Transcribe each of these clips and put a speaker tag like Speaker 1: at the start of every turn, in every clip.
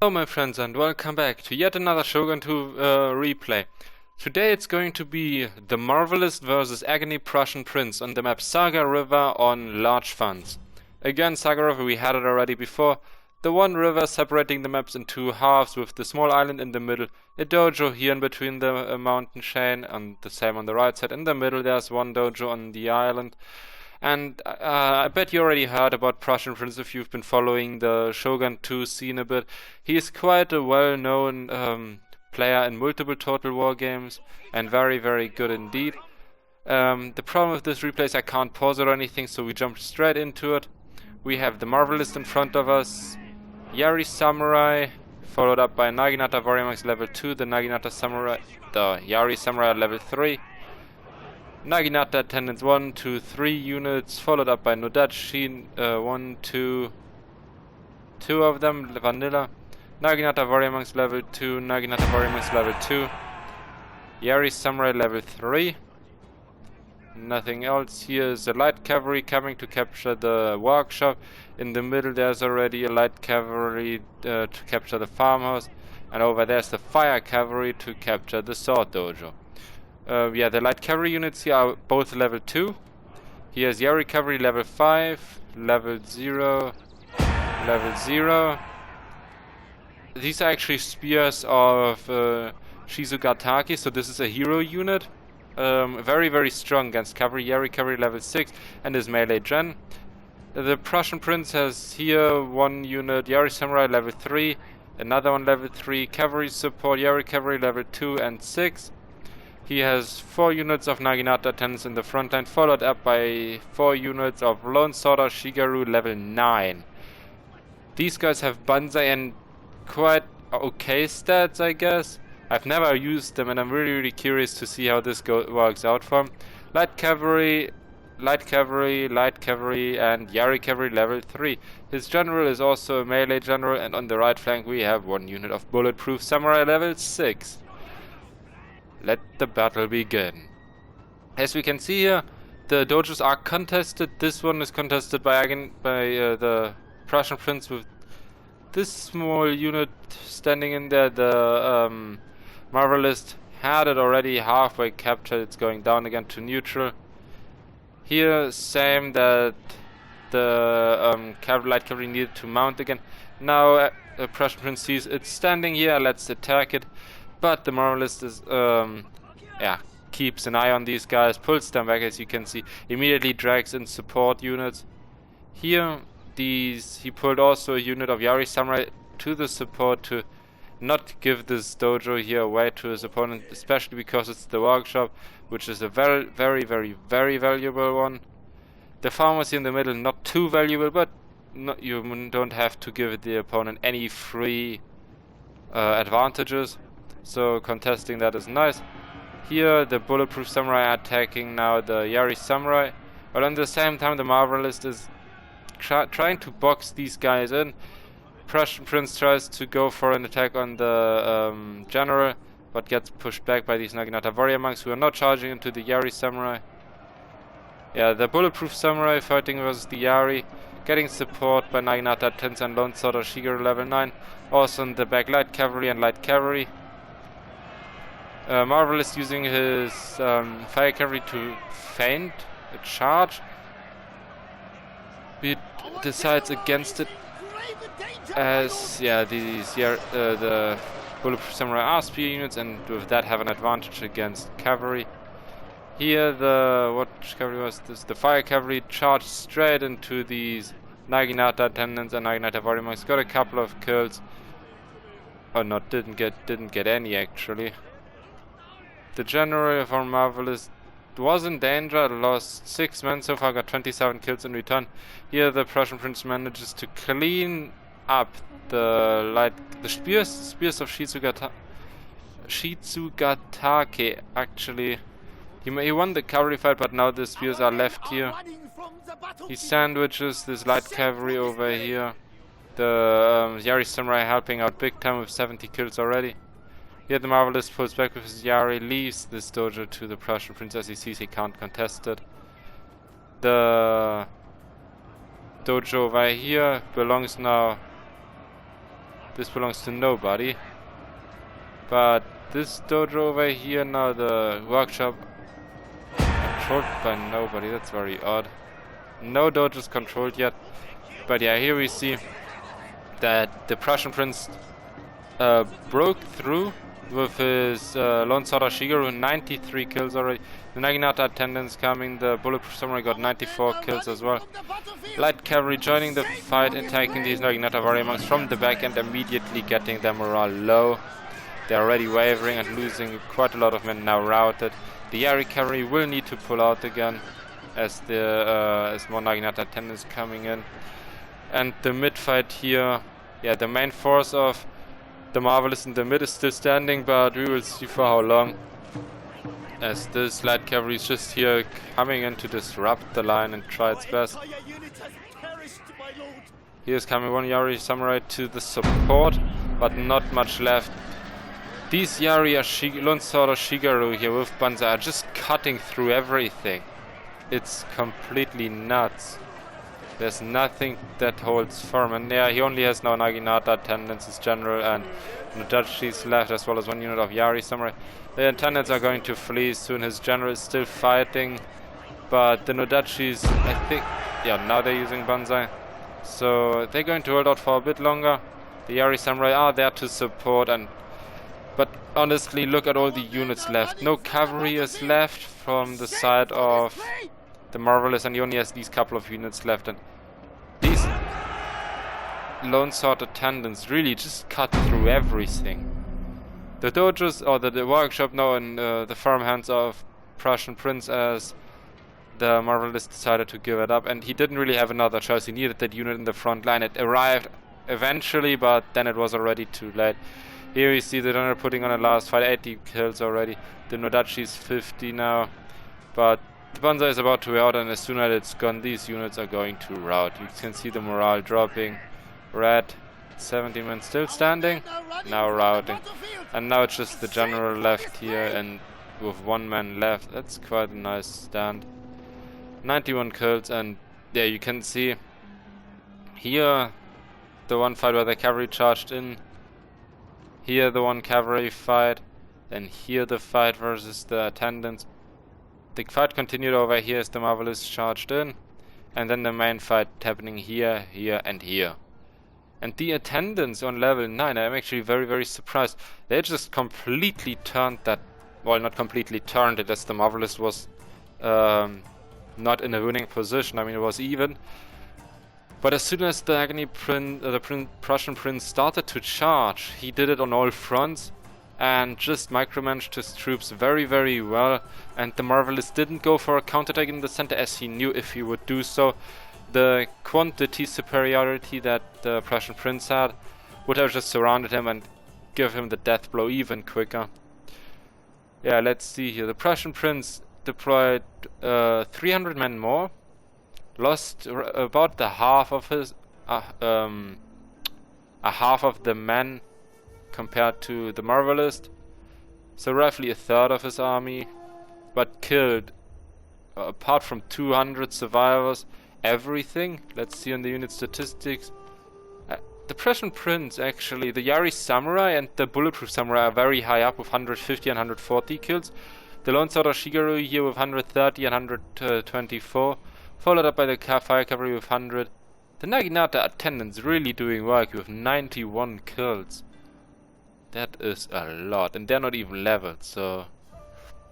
Speaker 1: Hello my friends and welcome back to yet another Shogun 2 replay. Today it's going to be the Marvelist versus AggonyPrussianPrince on the map Saga River on large funds. Again, Saga River, we had it already before. The one river separating the maps in two halves with the small island in the middle, a dojo here in between the mountain chain, and the same on the right side. In the middle there's one dojo on the island. And I bet you already heard about Prussian Prince if you've been following the Shogun 2 scene a bit. He is quite a well-known player in multiple Total War games, and very, very good indeed. The problem with this replay is I can't pause it or anything, so we jump straight into it. We have the Marvelist in front of us, Yari Samurai, followed up by Naginata Warrior Max level 2, the Yari Samurai level 3. Naginata attendance 1, 2, 3 units, followed up by Nodachi, 1, 2 of them, vanilla. Naginata Warrior Monks level 2, Naginata Warrior Monks level 2. Yari Samurai level 3. Nothing else. Here is the light cavalry coming to capture the workshop. In the middle there's already a light cavalry to capture the farmhouse. And over there's the fire cavalry to capture the sword dojo. Yeah, the light cavalry units here are both level 2. Here's Yari cavalry level 5, level 0, level 0. These are actually spears of Shizugataki, so this is a hero unit. Very, very strong against cavalry. Yari cavalry level 6 and his melee gen. The Prussian Prince has here one unit, Yari Samurai level 3, another one level 3, cavalry support, Yari cavalry level 2 and 6. He has 4 units of Naginata attendants in the front line, followed up by 4 units of Lone Sorter Shigaru level 9. These guys have Banzai and quite okay stats, I guess. I've never used them and I'm really, really curious to see how this works out for him. Light cavalry, light cavalry, light cavalry, and Yari cavalry level 3. His general is also a melee general, and on the right flank we have 1 unit of bulletproof samurai level 6. Let the battle begin. As we can see here, the dojos are contested. This one is contested by the Prussian Prince with this small unit standing in there. The Marvelist had it already halfway captured. It's going down again to neutral. Here, same that the light cavalry needed to mount again. Now the Prussian Prince sees it's standing here. Let's attack it. But the Marvelist is, keeps an eye on these guys, pulls them back as you can see, immediately drags in support units. Here, he pulled also a unit of Yari Samurai to the support to not give this dojo here away to his opponent, especially because it's the workshop, which is a very, very, very, very valuable one. The farmers here in the middle, not too valuable, but you don't have to give the opponent any free advantages. So contesting that is nice. Here the bulletproof samurai are attacking now the Yari Samurai, but at the same time the Marvelist is trying to box these guys in. Prussian Prince tries to go for an attack on the general, but gets pushed back by these Naginata Warrior Monks who are not charging into the Yari Samurai. Yeah, the bulletproof samurai fighting versus the Yari, getting support by Naginata Tens and Lone Sorter Shigeru level 9. Also in the back light cavalry and light cavalry. Marvelist using his fire cavalry to feint a charge. He decides against it as the bulletproof samurai are spear units, and with that have an advantage against cavalry. Here which cavalry was this? The fire cavalry charged straight into these Naginata attendants and Naginata warrior monks. Got a couple of kills. Oh no, didn't get any actually. The general of our Marvelist was in danger, lost 6 men so far, got 27 kills in return. Here the Prussian Prince manages to clean up the spears of Shizugatake actually. He won the cavalry fight, but now the spears are left here. He sandwiches this light cavalry over here. The Yari Samurai helping out big time with 70 kills already. Here the Marvelist pulls back with his Yari, leaves this dojo to the Prussian Prince as he sees he can't contest it. The dojo over here belongs now This belongs to nobody. But this dojo over here, now the workshop, controlled by nobody. That's very odd. No dojos controlled yet. But yeah, here we see that the Prussian Prince broke through with his Lone Sword Shigeru, 93 kills already. The Naginata attendants coming, the Bulletproof Samurai got 94 kills as well. Light Cavalry joining the fight, attacking these Naginata warrior monks from the back and immediately getting their morale low. They're already wavering and losing quite a lot of men, now routed. The Yari Cavalry will need to pull out again as more Naginata attendants coming in. And the mid fight here, yeah, the main force of the Marvelist in the mid is still standing, but we will see for how long, as this light cavalry is just here coming in to disrupt the line and try its best. Here's coming one Yari Samurai to the support, but not much left. These Yari Lone Sword Shigeru here with Banzai are just cutting through everything. It's completely nuts. There's nothing that holds firm, and yeah, he only has now Naginata attendants as general and Nodachi's left, as well as one unit of Yari Samurai. The attendants are going to flee soon. His general is still fighting, but the Nodachis, I think, yeah, now they're using Banzai, so they're going to hold out for a bit longer. The Yari Samurai are there to support, but honestly, look at all the units left. No cavalry is left from the side of the Marvelist, and he only has these couple of units left, and these Lone Sword attendants really just cut through everything. The dojos, or the workshop, now in the firm hands of Prussian Prince, as the Marvelist decided to give it up, and he didn't really have another choice. He needed that unit in the front line. It arrived eventually, but then it was already too late. Here we see the general putting on a last fight, 80 kills already. The Nodachi's 50 now, but the Banzai is about to wear out, and as soon as it's gone, these units are going to rout. You can see the morale dropping. Red, 70 men still standing, now routing. And now it's just the general left here, and with one man left. That's quite a nice stand. 91 kills, and yeah, you can see here the one fight where the cavalry charged in. Here the one cavalry fight, and here the fight versus the attendants. The fight continued over here as the Marvelist charged in, and then the main fight happening here, here, and here. And the attendants on level 9, I'm actually very, very surprised. They just completely turned that, well, not completely turned it, as the Marvelist was not in a winning position. I mean, it was even. But as soon as the Prussian Prince started to charge, he did it on all fronts and just micromanaged his troops very, very well. And the Marvelist didn't go for a counterattack in the center, as he knew if he would do so, the quantity superiority that the Prussian Prince had would have just surrounded him and give him the death blow even quicker. Yeah, let's see here. The Prussian Prince deployed 300 men more, lost about the half of his half of the men compared to the Marvelist, so roughly a third of his army, but killed, apart from 200 survivors, everything. Let's see on the unit statistics. The Prussian Prince, actually, the Yari Samurai and the Bulletproof Samurai are very high up with 150 and 140 kills. The Lone Sword Shigeru here with 130 and 124, followed up by the Fire Cavalry with 100. The Naginata attendants really doing work with 91 kills. That is a lot, and they're not even leveled, so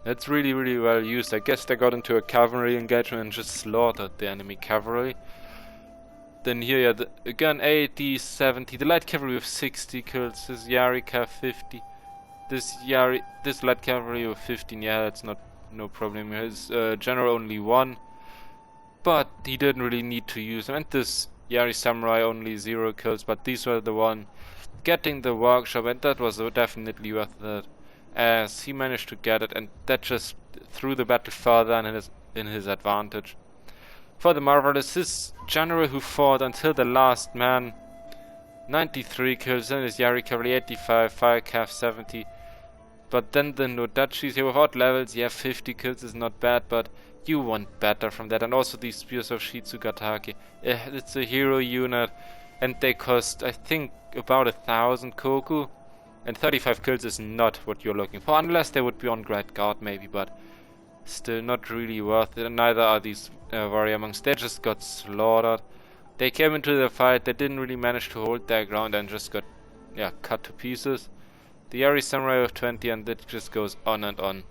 Speaker 1: that's really, really well used. I guess they got into a cavalry engagement and just slaughtered the enemy cavalry. Then here, yeah, again 80, 70, the light cavalry with 60 kills, this Yari Cav 50, this light cavalry with 15, yeah, that's no problem. His general only 1, but he didn't really need to use them. And this Yari Samurai only 0 kills, but these were the one getting the workshop, and that was definitely worth it, as he managed to get it, and that just threw the battle further in his advantage. For the Marvelist, his general who fought until the last man, 93 kills, then his Yari Cavalry 85, Fire Cav 70, but then the Nodachis here without levels, yeah, 50 kills is not bad, but you want better from that. And also these Spears of Shitsugatake, it's a hero unit. and they cost, I think, about 1,000 koku, and 35 kills is not what you're looking for, unless they would be on Great Guard maybe, but still not really worth it. And neither are these warrior monks. They just got slaughtered. They came into the fight, they didn't really manage to hold their ground and just got, yeah, cut to pieces. The Yari Samurai of 20, and it just goes on and on.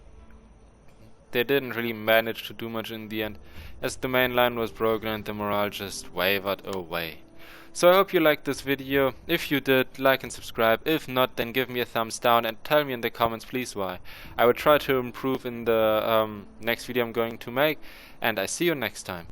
Speaker 1: They didn't really manage to do much in the end, as the main line was broken and the morale just wavered away. So I hope you liked this video. If you did, like and subscribe. If not, then give me a thumbs down and tell me in the comments please why. I will try to improve in the next video I'm going to make, and I see you next time.